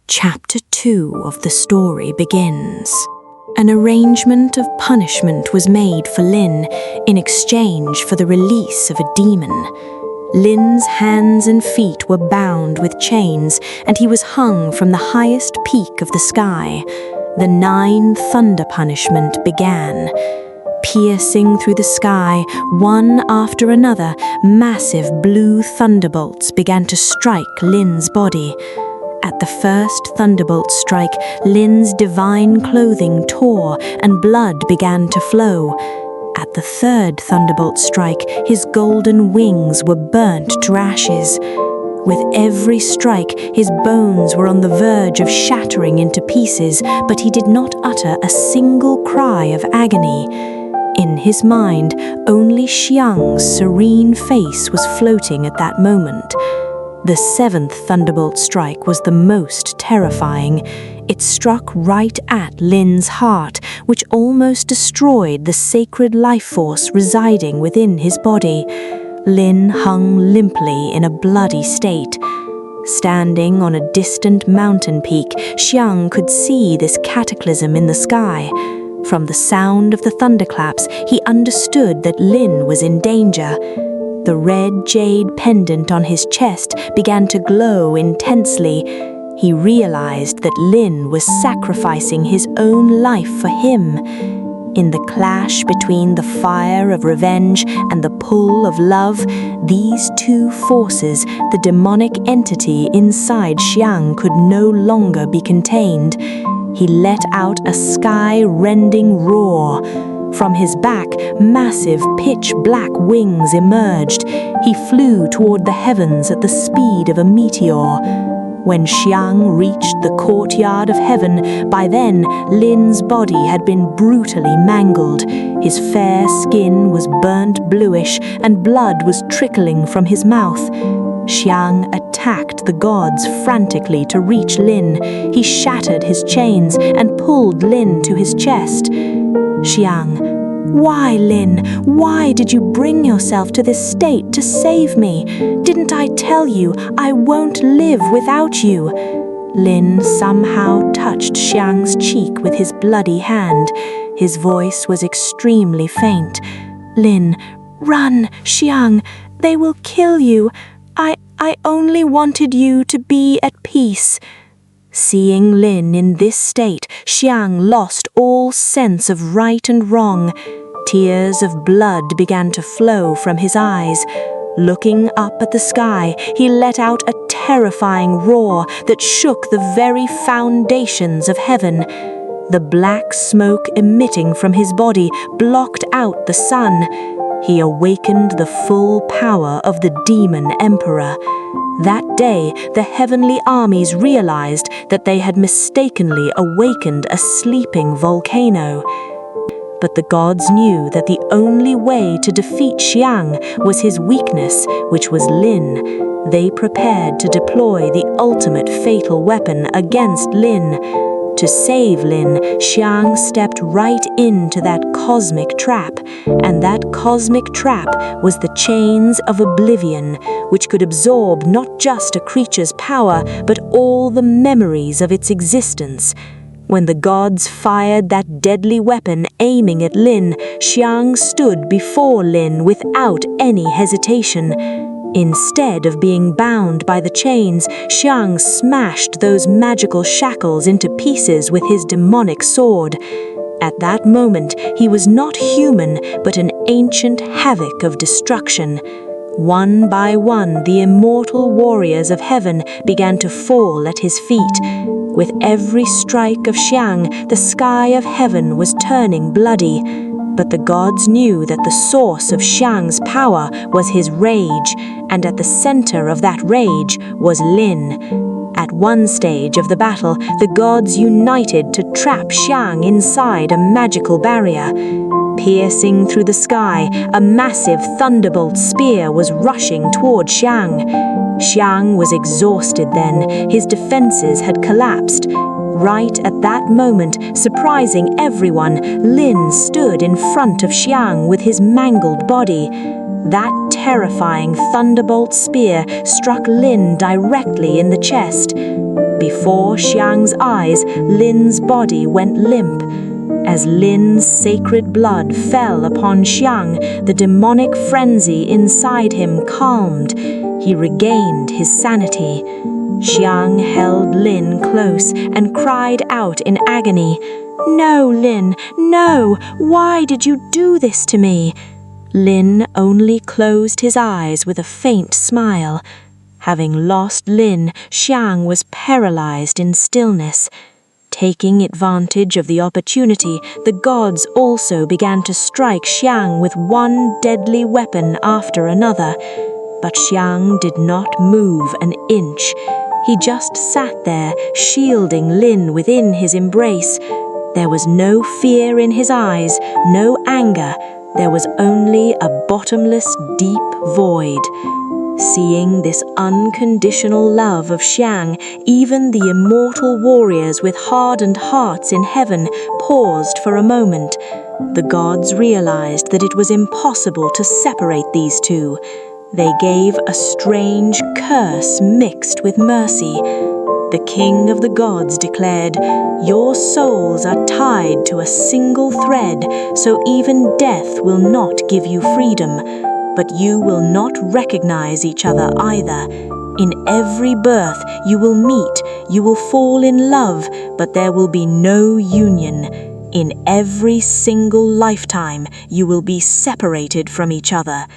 Chapter 2 of the story begins. An arrangement of punishment was made for Lin in exchange for the release of a demon. Lin's hands and feet were bound with chains, and he was hung from the highest peak of the sky. The 9 thunder punishment began. Piercing through the sky, one after another, massive blue thunderbolts began to strike Lin's body. At the first thunderbolt strike, Lin's divine clothing tore and blood began to flow. At the third thunderbolt strike, his golden wings were burnt to ashes. With every strike, his bones were on the verge of shattering into pieces, but he did not utter a single cry of agony. In his mind, only Xiang's serene face was floating at that moment. The 7th thunderbolt strike was the most terrifying. It struck right at Lin's heart, which almost destroyed the sacred life force residing within his body. Lin hung limply in a bloody state. Standing on a distant mountain peak, Xiang could see this cataclysm in the sky. From the sound of the thunderclaps, he understood that Lin was in danger. The red jade pendant on his chest began to glow intensely. He realized that Lin was sacrificing his own life for him. In the clash between the fire of revenge and the pull of love, these two forces, the demonic entity inside Xiang, could no longer be contained. He let out a sky-rending roar. From his back, massive pitch-black wings emerged. He flew toward the heavens at the speed of a meteor. When Xiang reached the courtyard of heaven, by then Lin's body had been brutally mangled. His fair skin was burnt bluish, and blood was trickling from his mouth. Xiang attacked the gods frantically to reach Lin. He shattered his chains and pulled Lin to his chest. Xiang, why, Lin? Why did you bring yourself to this state to save me? Didn't I tell you I won't live without you? Lin somehow touched Xiang's cheek with his bloody hand. His voice was extremely faint. Lin, run, Xiang. They will kill you. I only wanted you to be at peace. Seeing Lin in this state, Xiang lost all sense of right and wrong. Tears of blood began to flow from his eyes. Looking up at the sky, he let out a terrifying roar that shook the very foundations of heaven. The black smoke emitting from his body blocked out the sun. He awakened the full power of the demon emperor. That day, the heavenly armies realized that they had mistakenly awakened a sleeping volcano. But the gods knew that the only way to defeat Xiang was his weakness, which was Lin. They prepared to deploy the ultimate fatal weapon against Lin. To save Lin, Xiang stepped right into that cosmic trap, and that cosmic trap was the chains of oblivion, which could absorb not just a creature's power, but all the memories of its existence. When the gods fired that deadly weapon aiming at Lin, Xiang stood before Lin without any hesitation. Instead of being bound by the chains, Xiang smashed those magical shackles into pieces with his demonic sword. At that moment, he was not human, but an ancient havoc of destruction. One by one, the immortal warriors of heaven began to fall at his feet. With every strike of Xiang, the sky of heaven was turning bloody. But the gods knew that the source of Xiang's power was his rage, and at the center of that rage was Lin. At one stage of the battle, the gods united to trap Xiang inside a magical barrier. Piercing through the sky, a massive thunderbolt spear was rushing toward Xiang. Xiang was exhausted then. His defenses had collapsed. Right at that moment, surprising everyone, Lin stood in front of Xiang with his mangled body. That terrifying thunderbolt spear struck Lin directly in the chest. Before Xiang's eyes, Lin's body went limp. As Lin's sacred blood fell upon Xiang, the demonic frenzy inside him calmed. He regained his sanity. Xiang held Lin close and cried out in agony, "No, Lin, no! Why did you do this to me?" Lin only closed his eyes with a faint smile. Having lost Lin, Xiang was paralyzed in stillness. Taking advantage of the opportunity, the gods also began to strike Xiang with one deadly weapon after another. But Xiang did not move an inch. He just sat there, shielding Lin within his embrace. There was no fear in his eyes, no anger. There was only a bottomless, deep void. Seeing this unconditional love of Xiang, even the immortal warriors with hardened hearts in heaven paused for a moment. The gods realized that it was impossible to separate these two. They gave a strange curse mixed with mercy. The king of the gods declared, "Your souls are tied to a single thread, so even death will not give you freedom. But you will not recognize each other either. In every birth you will meet, you will fall in love, but there will be no union. In every single lifetime you will be separated from each other.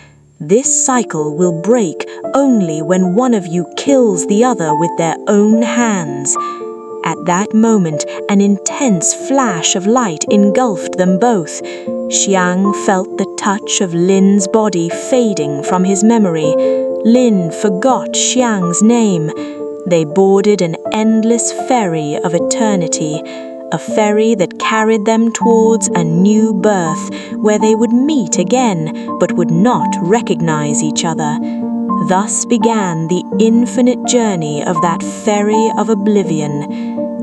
This cycle will break only when one of you kills the other with their own hands." At that moment, an intense flash of light engulfed them both. Xiang felt the touch of Lin's body fading from his memory. Lin forgot Xiang's name. They boarded an endless ferry of eternity, a ferry that carried them towards a new birth, where they would meet again, but would not recognize each other. Thus began the infinite journey of that ferry of oblivion.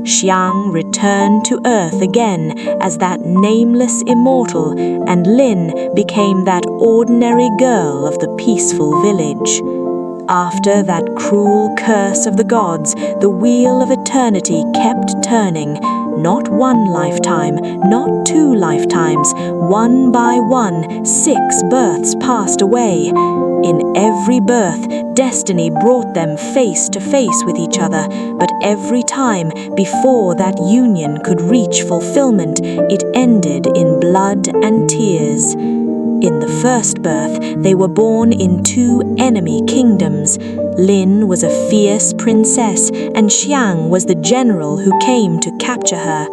Xiang returned to Earth again as that nameless immortal, and Lin became that ordinary girl of the peaceful village. After that cruel curse of the gods, the wheel of eternity kept turning. Not one lifetime, not two lifetimes, one by one, 6 births passed away. In every birth, destiny brought them face to face with each other, but every time, before that union could reach fulfillment, it ended in blood and tears. In the first birth, they were born in 2 enemy kingdoms. Lin was a fierce princess, and Xiang was the general who came to capture her.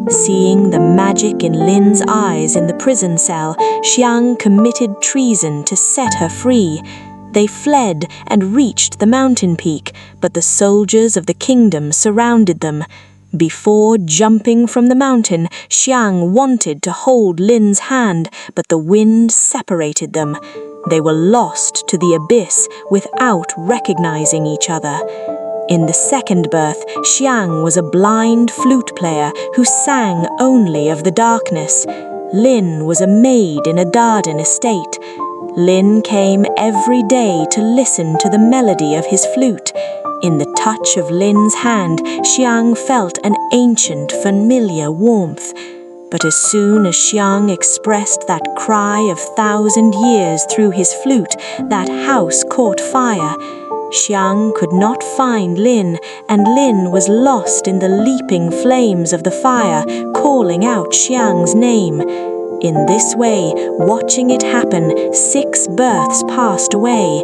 Seeing the magic in Lin's eyes in the prison cell, Xiang committed treason to set her free. They fled and reached the mountain peak, but the soldiers of the kingdom surrounded them. Before jumping from the mountain, Xiang wanted to hold Lin's hand, but the wind separated them. They were lost to the abyss without recognizing each other. In the second birth, Xiang was a blind flute player who sang only of the darkness. Lin was a maid in a Dardan estate. Lin came every day to listen to the melody of his flute. In the touch of Lin's hand, Xiang felt an ancient, familiar warmth. But as soon as Xiang expressed that cry of 1,000 years through his flute, that house caught fire. Xiang could not find Lin, and Lin was lost in the leaping flames of the fire, calling out Xiang's name. In this way, watching it happen, 6 births passed away.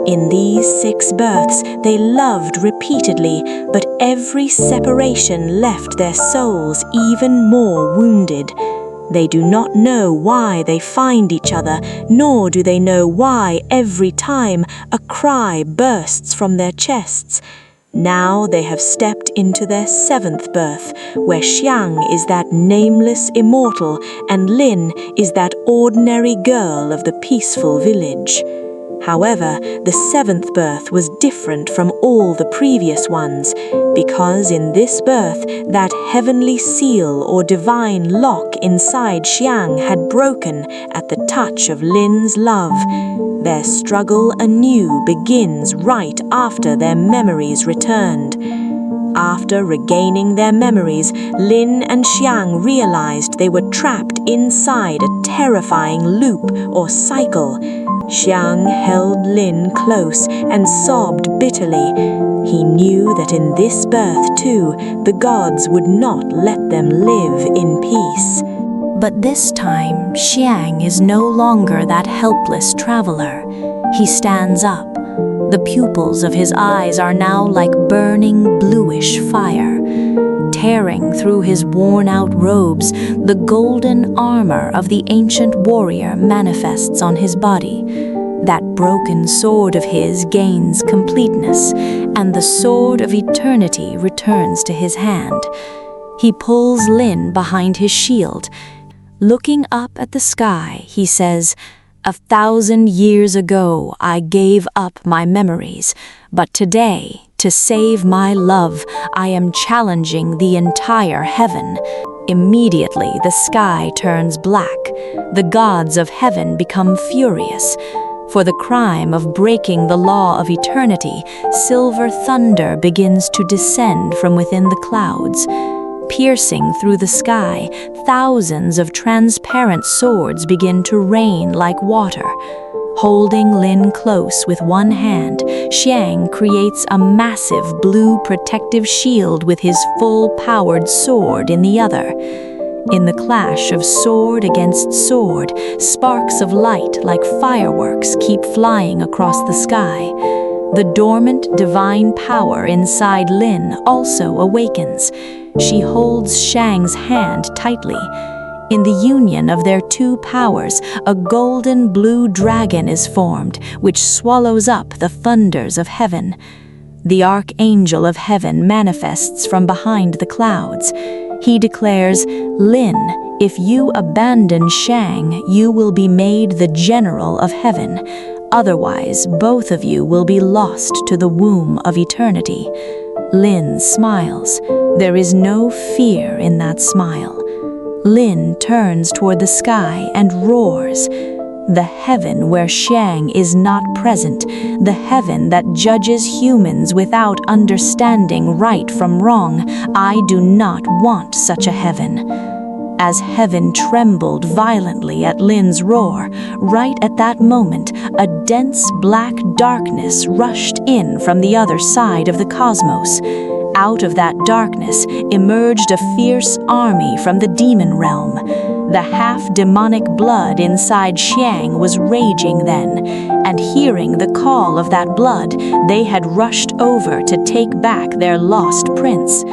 In these 6 births, they loved repeatedly, but every separation left their souls even more wounded. They do not know why they find each other, nor do they know why every time a cry bursts from their chests. Now they have stepped into their 7th birth, where Xiang is that nameless immortal and Lin is that ordinary girl of the peaceful village. However, the 7th birth was different from all the previous ones, because in this birth, that heavenly seal or divine lock inside Xiang had broken at the touch of Lin's love. Their struggle anew begins right after their memories returned. After regaining their memories, Lin and Xiang realized they were trapped inside a terrifying loop or cycle. Xiang held Lin close and sobbed bitterly. He knew that in this birth, too, the gods would not let them live in peace. But this time, Xiang is no longer that helpless traveler. He stands up. The pupils of his eyes are now like burning bluish fire. Tearing through his worn-out robes, the golden armor of the ancient warrior manifests on his body. That broken sword of his gains completeness, and the sword of eternity returns to his hand. He pulls Lin behind his shield. Looking up at the sky, he says, "1,000 years ago, I gave up my memories, but today, to save my love, I am challenging the entire heaven." Immediately, the sky turns black. The gods of heaven become furious. For the crime of breaking the law of eternity, silver thunder begins to descend from within the clouds. Piercing through the sky, thousands of transparent swords begin to rain like water. Holding Lin close with one hand, Xiang creates a massive blue protective shield with his full-powered sword in the other. In the clash of sword against sword, sparks of light like fireworks keep flying across the sky. The dormant divine power inside Lin also awakens. She holds Xiang's hand tightly. In the union of their two powers, a golden blue dragon is formed, which swallows up the thunders of heaven. The archangel of heaven manifests from behind the clouds. He declares, "Lin, if you abandon Xiang, you will be made the general of heaven. Otherwise, both of you will be lost to the womb of eternity." Lin smiles. There is no fear in that smile. Lin turns toward the sky and roars. The heaven where Xiang is not present, the heaven that judges humans without understanding right from wrong, I do not want such a heaven. As heaven trembled violently at Lin's roar, right at that moment, a dense black darkness rushed in from the other side of the cosmos. Out of that darkness emerged a fierce army from the demon realm. The half-demonic blood inside Xiang was raging then, and hearing the call of that blood, they had rushed over to take back their lost prince.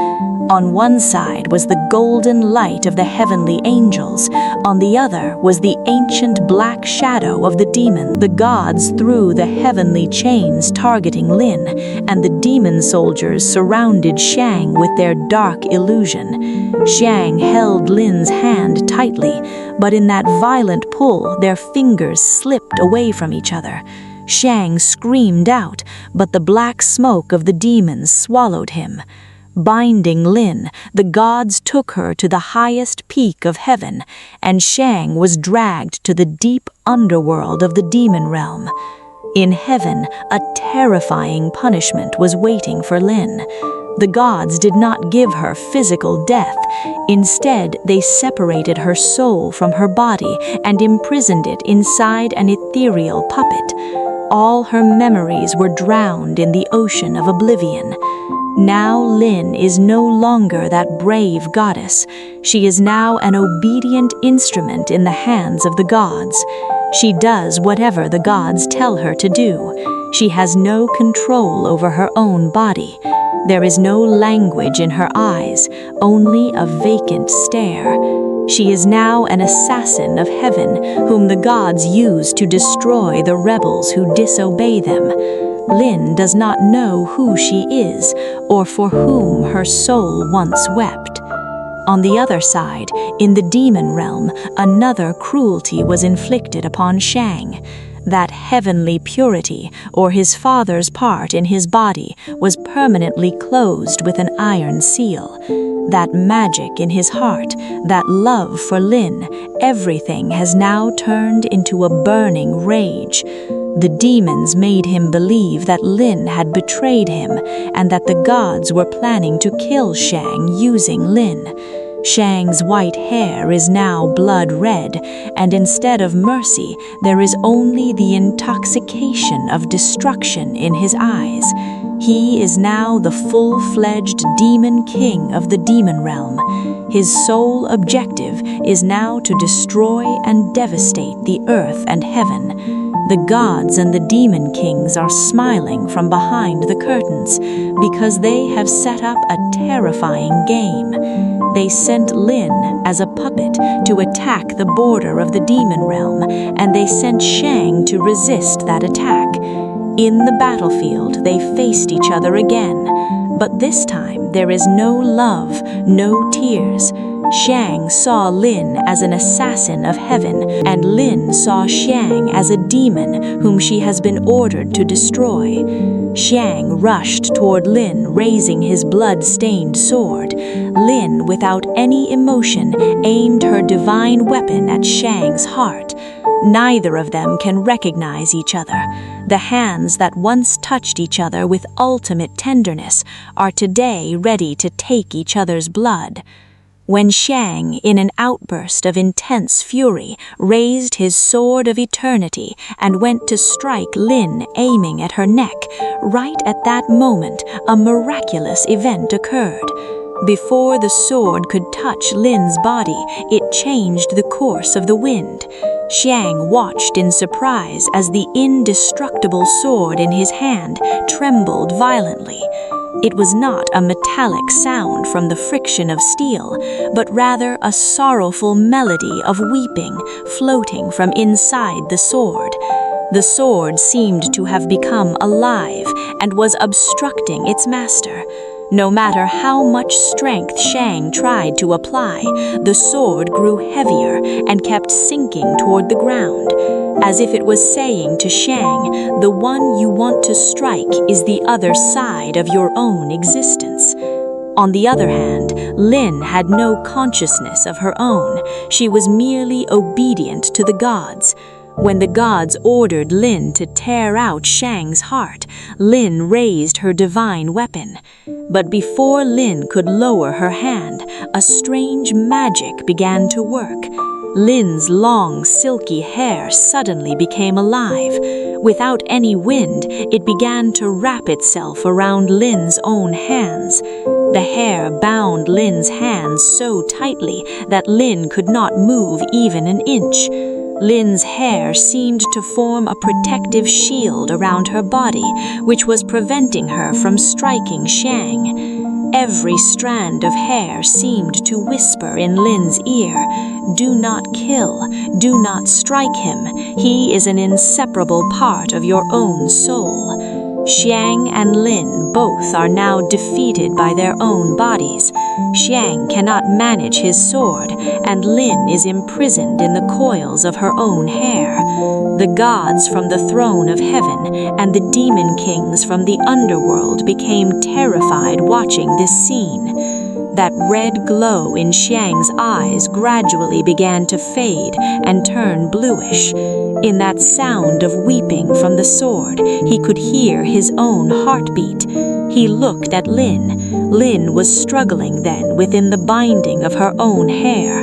On one side was the golden light of the heavenly angels, on the other was the ancient black shadow of the demon. The gods threw the heavenly chains targeting Lin, and the demon soldiers surrounded Xiang with their dark illusion. Xiang held Lin's hand tightly, but in that violent pull, their fingers slipped away from each other. Xiang screamed out, but the black smoke of the demons swallowed him. Binding Lin, the gods took her to the highest peak of heaven, and Xiang was dragged to the deep underworld of the demon realm. In heaven, a terrifying punishment was waiting for Lin. The gods did not give her physical death. Instead, they separated her soul from her body and imprisoned it inside an ethereal puppet. All her memories were drowned in the ocean of oblivion. Now Lin is no longer that brave goddess. She is now an obedient instrument in the hands of the gods. She does whatever the gods tell her to do. She has no control over her own body. There is no language in her eyes, only a vacant stare. She is now an assassin of heaven, whom the gods use to destroy the rebels who disobey them. Lin does not know who she is, or for whom her soul once wept. On the other side, in the demon realm, another cruelty was inflicted upon Xiang. That heavenly purity, or his father's part in his body, was permanently closed with an iron seal. That magic in his heart, that love for Lin, everything has now turned into a burning rage. The demons made him believe that Lin had betrayed him and that the gods were planning to kill Xiang using Lin. Xiang's white hair is now blood red, and instead of mercy, there is only the intoxication of destruction in his eyes. He is now the full-fledged demon king of the demon realm. His sole objective is now to destroy and devastate the earth and heaven. The gods and the demon kings are smiling from behind the curtains because they have set up a terrifying game. They sent Lin as a puppet to attack the border of the demon realm, and they sent Xiang to resist that attack. In the battlefield, they faced each other again, but this time there is no love, no tears. Xiang saw Lin as an assassin of heaven, and Lin saw Xiang as a demon whom she has been ordered to destroy. Xiang rushed toward Lin, raising his blood-stained sword. Lin, without any emotion, aimed her divine weapon at Xiang's heart. Neither of them can recognize each other. The hands that once touched each other with ultimate tenderness are today ready to take each other's blood. When Xiang, in an outburst of intense fury, raised his sword of eternity and went to strike Lin, aiming at her neck, right at that moment, a miraculous event occurred. Before the sword could touch Lin's body, it changed the course of the wind. Xiang watched in surprise as the indestructible sword in his hand trembled violently. It was not a metallic sound from the friction of steel, but rather a sorrowful melody of weeping floating from inside the sword. The sword seemed to have become alive and was obstructing its master. No matter how much strength Xiang tried to apply, the sword grew heavier and kept sinking toward the ground, as if it was saying to Xiang, "The one you want to strike is the other side of your own existence." On the other hand, Lin had no consciousness of her own. She was merely obedient to the gods. When the gods ordered Lin to tear out Xiang's heart, Lin raised her divine weapon. But before Lin could lower her hand, a strange magic began to work. Lin's long, silky hair suddenly became alive. Without any wind, it began to wrap itself around Lin's own hands. The hair bound Lin's hands so tightly that Lin could not move even an inch. Lin's hair seemed to form a protective shield around her body, which was preventing her from striking Xiang. Every strand of hair seemed to whisper in Lin's ear, "Do not kill, do not strike him. He is an inseparable part of your own soul." Xiang and Lin both are now defeated by their own bodies. Xiang cannot manage his sword, and Lin is imprisoned in the coils of her own hair. The gods from the throne of heaven and the demon kings from the underworld became terrified watching this scene. That red glow in Xiang's eyes gradually began to fade and turn bluish. In that sound of weeping from the sword, he could hear his own heartbeat. He looked at Lin. Lin was struggling then within the binding of her own hair.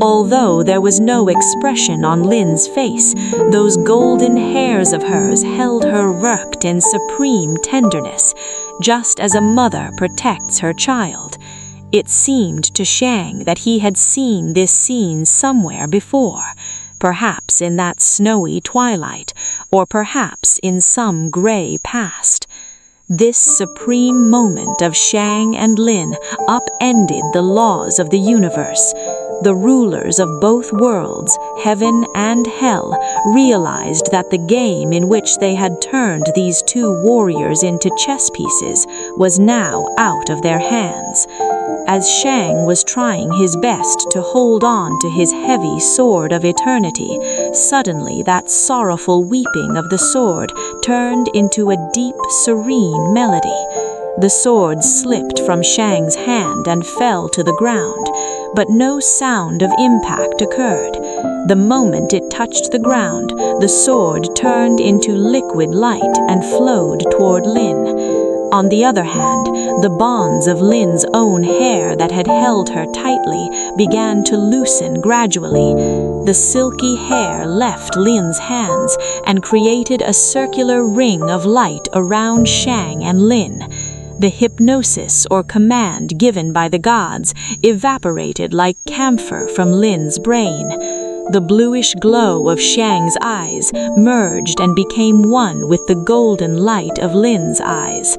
Although there was no expression on Lin's face, those golden hairs of hers held her worked in supreme tenderness, just as a mother protects her child. It seemed to Xiang that he had seen this scene somewhere before, perhaps in that snowy twilight, or perhaps in some gray past. This supreme moment of Xiang and Lin upended the laws of the universe. The rulers of both worlds, heaven and hell, realized that the game in which they had turned these two warriors into chess pieces was now out of their hands. As Xiang was trying his best to hold on to his heavy sword of eternity, suddenly that sorrowful weeping of the sword turned into a deep, serene melody. The sword slipped from Xiang's hand and fell to the ground. but no sound of impact occurred. The moment it touched the ground, the sword turned into liquid light and flowed toward Lin. On the other hand, the bonds of Lin's own hair that had held her tightly began to loosen gradually. The silky hair left Lin's hands and created a circular ring of light around Xiang and Lin. The hypnosis or command given by the gods evaporated like camphor from Lin's brain. The bluish glow of Xiang's eyes merged and became one with the golden light of Lin's eyes.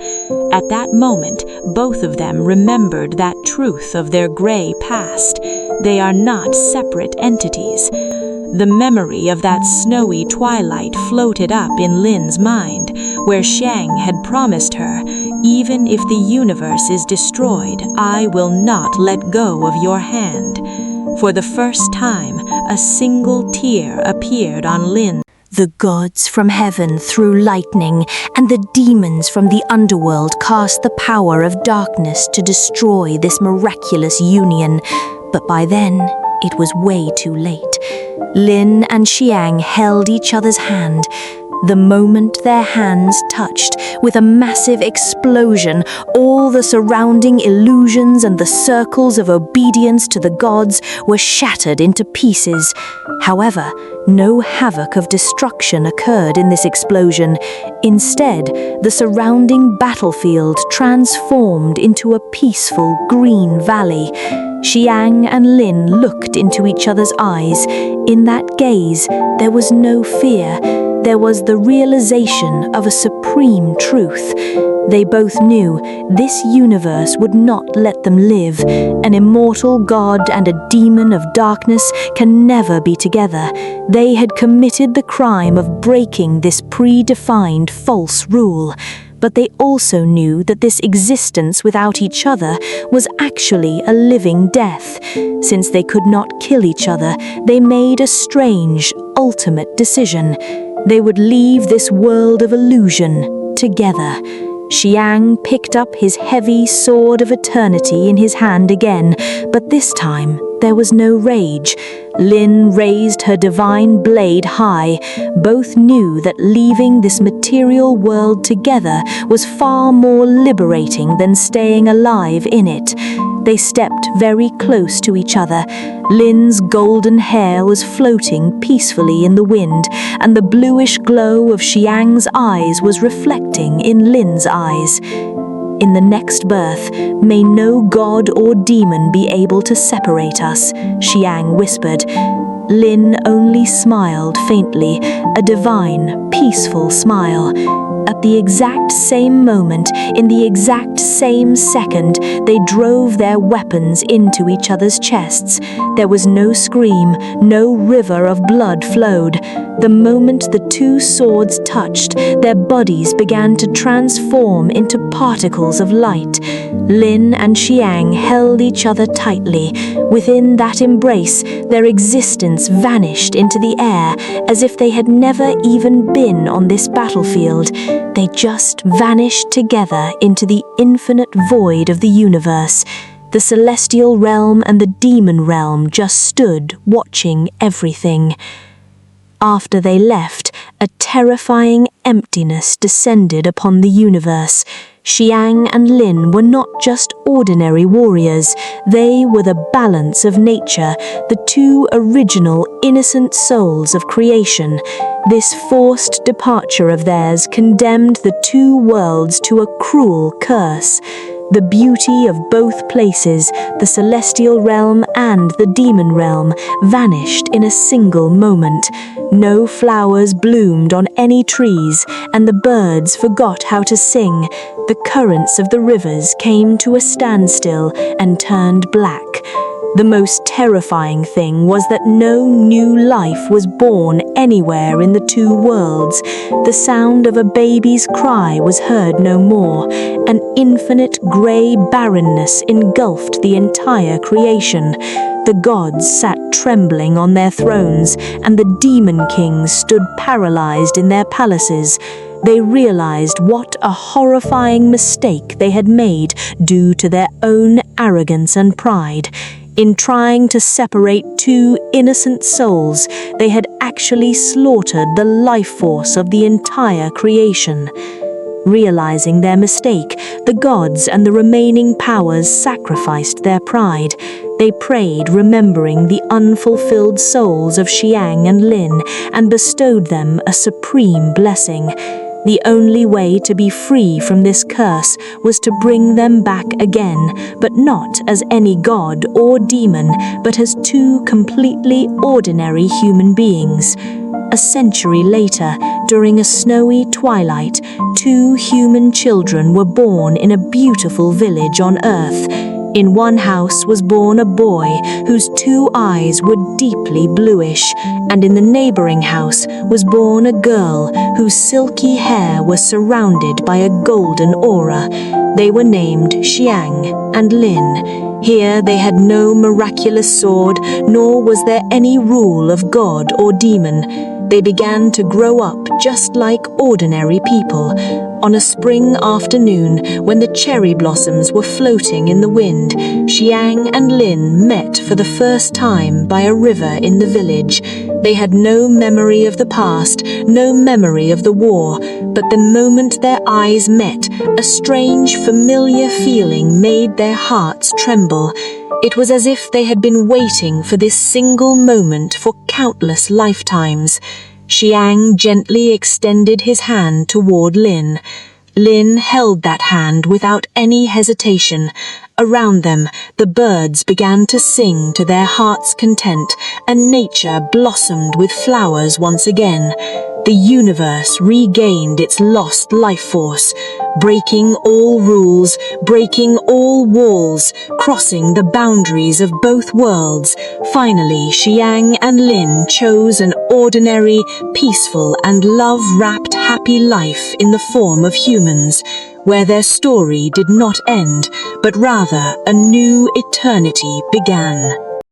At that moment, both of them remembered that truth of their gray past. They are not separate entities. The memory of that snowy twilight floated up in Lin's mind, where Xiang had promised her, "Even if the universe is destroyed, I will not let go of your hand." For the first time, a single tear appeared on Lin. The gods from heaven threw lightning, and the demons from the underworld cast the power of darkness to destroy this miraculous union. But by then, it was way too late. Lin and Xiang held each other's hand. The moment their hands touched, with a massive explosion, all the surrounding illusions and the circles of obedience to the gods were shattered into pieces. However, no havoc of destruction occurred in this explosion. Instead, the surrounding battlefield transformed into a peaceful green valley. Xiang and Lin looked into each other's eyes. In that gaze, there was no fear. There was the realization of a supreme truth. They both knew this universe would not let them live. An immortal god and a demon of darkness can never be together. They had committed the crime of breaking this predefined false rule. But they also knew that this existence without each other was actually a living death. Since they could not kill each other, they made a strange, ultimate decision. They would leave this world of illusion together. Xiang picked up his heavy sword of eternity in his hand again, but this time there was no rage. Lin raised her divine blade high. Both knew that leaving this material world together was far more liberating than staying alive in it. They stepped very close to each other. Lin's golden hair was floating peacefully in the wind, and the bluish glow of Xiang's eyes was reflecting in Lin's eyes. In the next birth, may no god or demon be able to separate us, Xiang whispered. Lin only smiled faintly, a divine, peaceful smile. At the exact same moment, in the exact same second, they drove their weapons into each other's chests. There was no scream, no river of blood flowed. The moment the two swords touched, their bodies began to transform into particles of light. Lin and Xiang held each other tightly. Within that embrace, their existence vanished into the air, as if they had never even been on this battlefield. They just vanished together into the infinite void of the universe. The celestial realm and the demon realm just stood watching everything. After they left, a terrifying emptiness descended upon the universe. Xiang and Lin were not just ordinary warriors. They were the balance of nature, the two original innocent souls of creation. This forced departure of theirs condemned the two worlds to a cruel curse. The beauty of both places, the celestial realm and the demon realm, vanished in a single moment. No flowers bloomed on any trees, and the birds forgot how to sing. The currents of the rivers came to a standstill and turned black. The most terrifying thing was that no new life was born anywhere in the two worlds. The sound of a baby's cry was heard no more. An infinite grey barrenness engulfed the entire creation. The gods sat trembling on their thrones, and the demon kings stood paralyzed in their palaces. They realized what a horrifying mistake they had made due to their own arrogance and pride. In trying to separate two innocent souls, they had actually slaughtered the life force of the entire creation. Realizing their mistake, the gods and the remaining powers sacrificed their pride. They prayed, remembering the unfulfilled souls of Xiang and Lin, and bestowed them a supreme blessing. The only way to be free from this curse was to bring them back again, but not as any god or demon, but as two completely ordinary human beings. A century later, during a snowy twilight, two human children were born in a beautiful village on Earth. In one house was born a boy whose two eyes were deeply bluish, and in the neighboring house was born a girl whose silky hair was surrounded by a golden aura. They were named Xiang and Lin. Here they had no miraculous sword, nor was there any rule of god or demon. They began to grow up just like ordinary people. On a spring afternoon, when the cherry blossoms were floating in the wind, Xiang and Lin met for the first time by a river in the village. They had no memory of the past, no memory of the war, but the moment their eyes met, a strange, familiar feeling made their hearts tremble. It was as if they had been waiting for this single moment for countless lifetimes. Xiang gently extended his hand toward Lin. Lin held that hand without any hesitation. Around them, the birds began to sing to their heart's content, and nature blossomed with flowers once again. The universe regained its lost life force, breaking all rules, breaking all walls, crossing the boundaries of both worlds. Finally, Xiang and Lin chose an ordinary, peaceful, and love-wrapped happy life in the form of humans, where their story did not end, but rather a new eternity began.